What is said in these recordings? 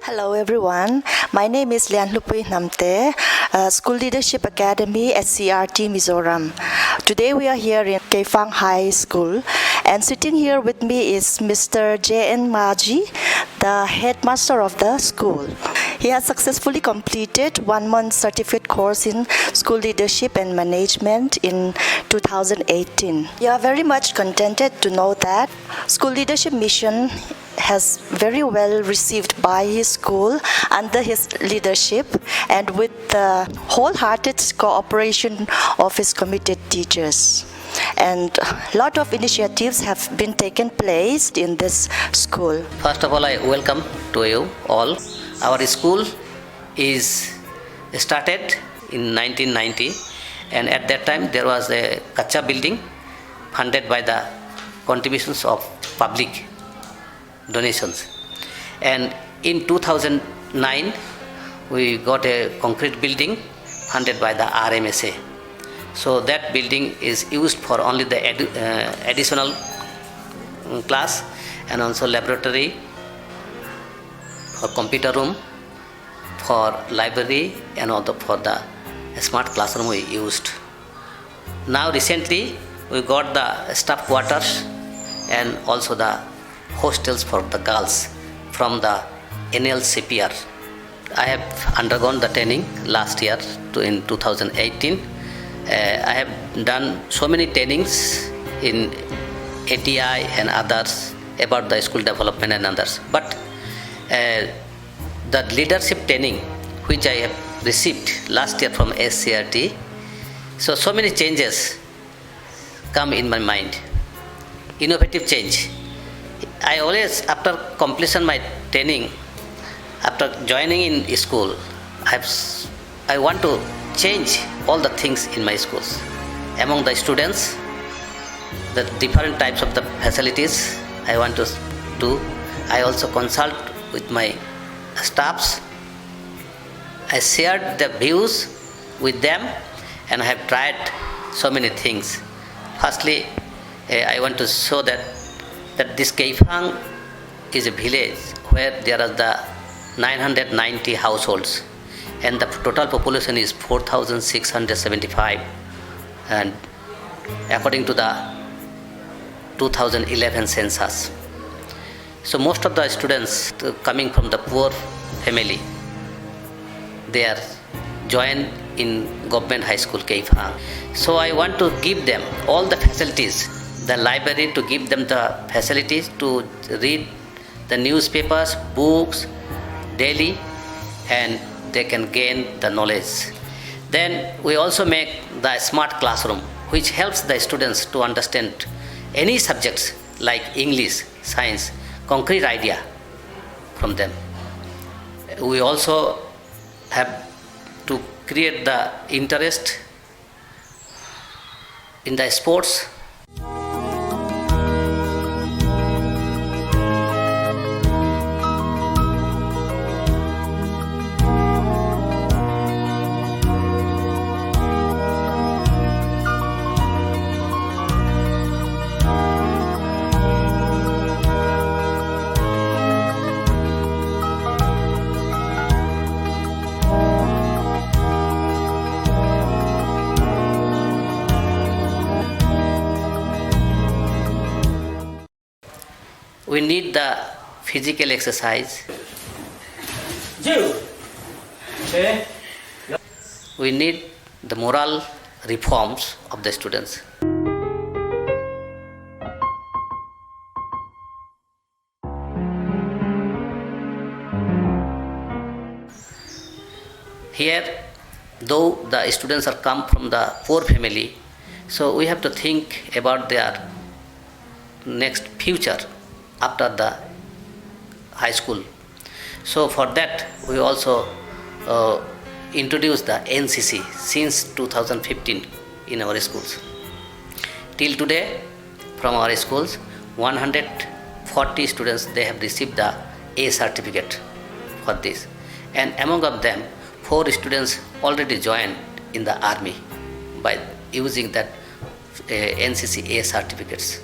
Hello everyone, my name is Lian Lupui Namte, School Leadership Academy at CRT Mizoram. Today we are here in Kaifang High School, and sitting here with me is Mr. J.N. Maji, the headmaster of the school. He has successfully completed 1-month certificate course in school leadership and management in 2018. We are very much contented to know that School Leadership Mission has very well received by his school under his leadership and with the wholehearted cooperation of his committed teachers. And a lot of initiatives have been taken place in this school. First of all, I welcome to you all. Our school is started in 1990, and at that time there was a Kacha building funded by the contributions of public donations. And in 2009, we got a concrete building funded by the RMSA. So that building is used for only the additional class and also laboratory, for computer room, for library, and also for the smart classroom we used. Now recently we got the staff quarters and also the hostels for the girls from the NLCPR. I have undergone the training last year in 2018. I have done so many trainings in ATI and others about the school development and others. But the leadership training which I have received last year from SCRT, so many changes come in my mind. Innovative change. I always, after completion my training, after joining in school, I want to change all the things in my schools. Among the students, the different types of the facilities I want to do. I also consult with my staffs. I shared the views with them, and I have tried so many things. Firstly, I want to show that this Kaifang is a village where there are the 990 households, and the total population is 4,675, and according to the 2011 census. So most of the students coming from the poor family, they are joined in government high school Kaifang. So I want to give them all the facilities, the library, to give them the facilities to read the newspapers, books daily, and they can gain the knowledge. Then we also make the smart classroom, which helps the students to understand any subjects like English, science, concrete idea from them. We also have to create the interest in the sports. We need the physical exercise. We need the moral reforms of the students. Here, though the students are come from the poor family, so we have to think about their next future after the high school. So for that we also introduced the NCC since 2015 in our schools. Till today, from our schools, 140 students, they have received the A certificate for this, and among of them 4 students already joined in the army by using that NCC A certificates.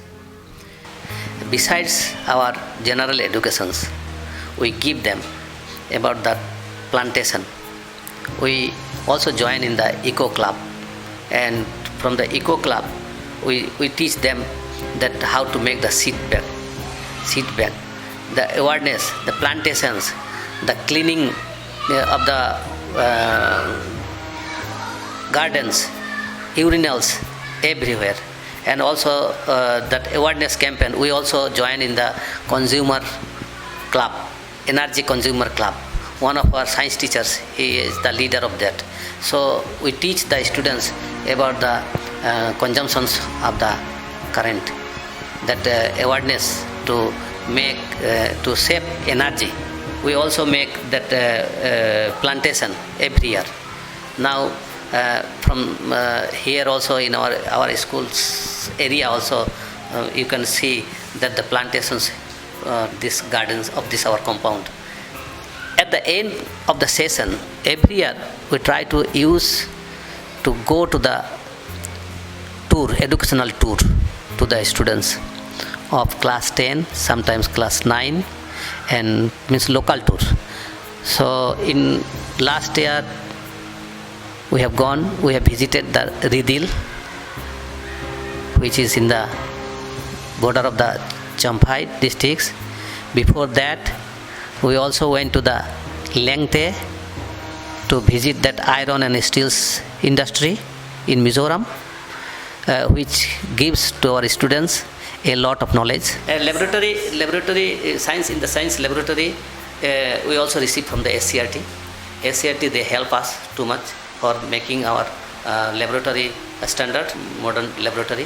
Besides our general educations, we give them about the plantation. We also join in the eco club, and from the eco club we teach them that how to make the seed bag, the awareness, the plantations, the cleaning of the gardens, urinals everywhere. And also that awareness campaign, we also join in the consumer club, energy consumer club. One of our science teachers, he is the leader of that. So we teach the students about the consumptions of the current, that awareness to make to save energy. We also make that plantation every year. Now from here also in our schools area also you can see that the plantations, these gardens of this our compound. At the end of the session, every year we try to go to the tour, educational tour to the students of class 10, sometimes class 9, and means local tour. So in last year we have visited the Ridil, which is in the border of the Champhai districts. Before that, we also went to the Lengte to visit that iron and steels industry in Mizoram, which gives to our students a lot of knowledge. Laboratory science, in the science laboratory, we also receive from the SCRT. SCRT, they help us too much for making our laboratory standard, modern laboratory.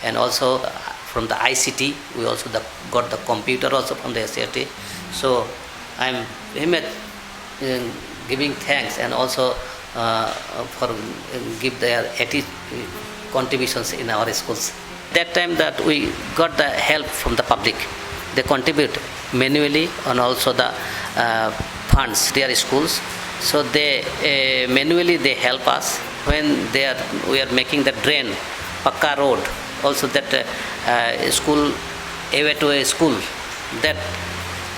And also from the ICT, we also got the computer also from the SCRT. So I'm very much giving thanks, and also for give their contributions in our schools. That time that we got the help from the public, they contribute manually, and also the funds their schools. So they manually they help us when we are making the drain, Pakka road, also that school away to a school, that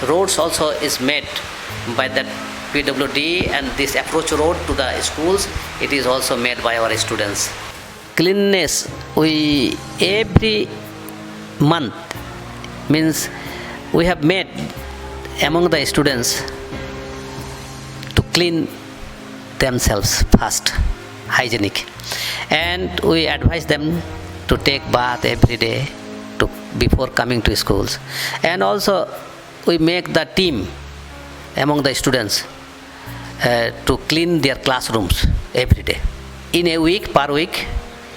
roads also is made by that PWD, and this approach road to the schools, it is also made by our students. Cleanliness, we every month, means we have made among the students to clean themselves first, hygienic, and we advise them to take bath every day before coming to schools. And also we make the team among the students to clean their classrooms every day. In a week, per week,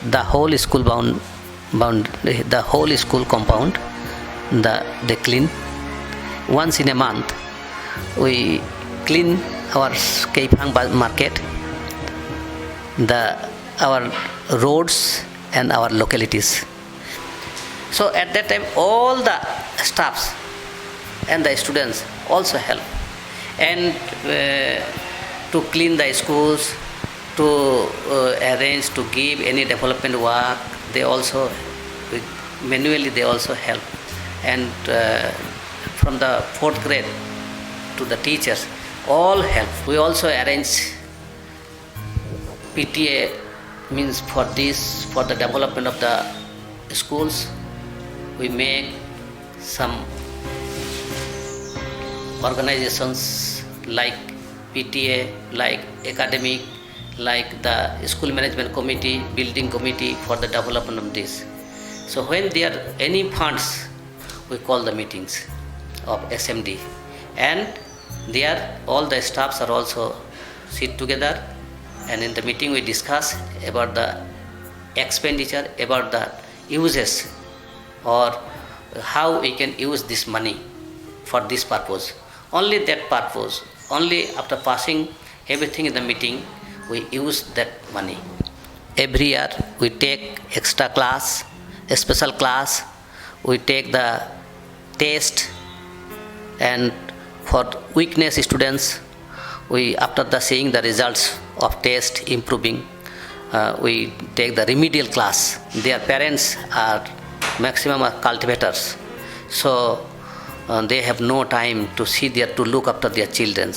the whole school the whole school compound, they clean. Once in a month, we clean our Kaifang market, our roads and our localities. So at that time, all the staffs and the students also help, and to clean the schools, to arrange, to give any development work, they also manually they also help. And from the 4th grade to the teachers, all help. We also arrange PTA, means for the development of the schools. We make some organizations like PTA, like academic, like the school management committee, building committee for the development of this. So when there are any funds, we call the meetings of SMD, and there all the staffs are also sit together, and in the meeting we discuss about the expenditure, about the uses, or how we can use this money for this purpose. Only that purpose, only after passing everything in the meeting, we use that money. Every year we take extra class, a special class, we take the test, and for weakness students, we after seeing the results of test improving, we take the remedial class. Their parents are maximum are cultivators, so they have no time to look after their children.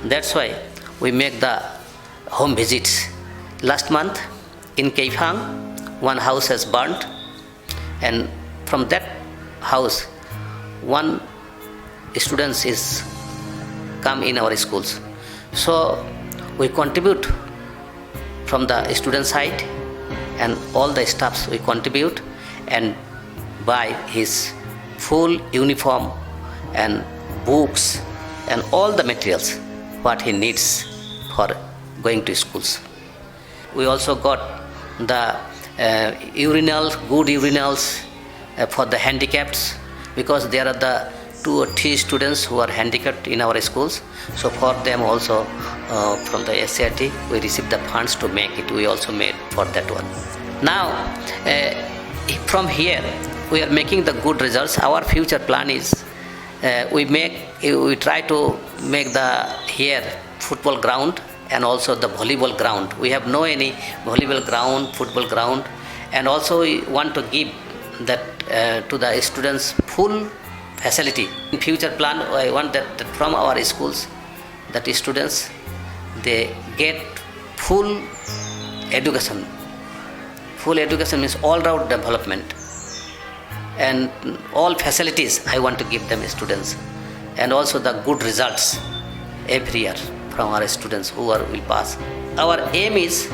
That's why we make the home visits. Last month in Kaifang, one house has burnt, and from that house, one student is come in our schools. So we contribute from the student side, and all the staffs we contribute and buy his full uniform and books and all the materials what he needs for going to schools. We also got the good urinals for the handicapped, because there are the 2 or 3 students who are handicapped in our schools. So for them also, from the SCRT, we received the funds to make it. We also made for that one. Now, from here, we are making the good results. Our future plan is we try to make the here football ground and also the volleyball ground. We have no any volleyball ground, football ground, and also we want to give that to the students full facility. In future plan, I want that from our schools, that students they get full education. Full education means all-round development, and all facilities I want to give them students, and also the good results every year from our students who will pass. Our aim is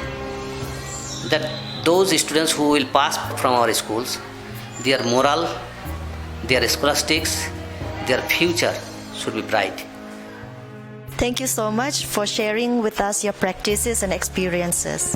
that those students who will pass from our schools, their moral, their scholastics, their future should be bright. Thank you so much for sharing with us your practices and experiences.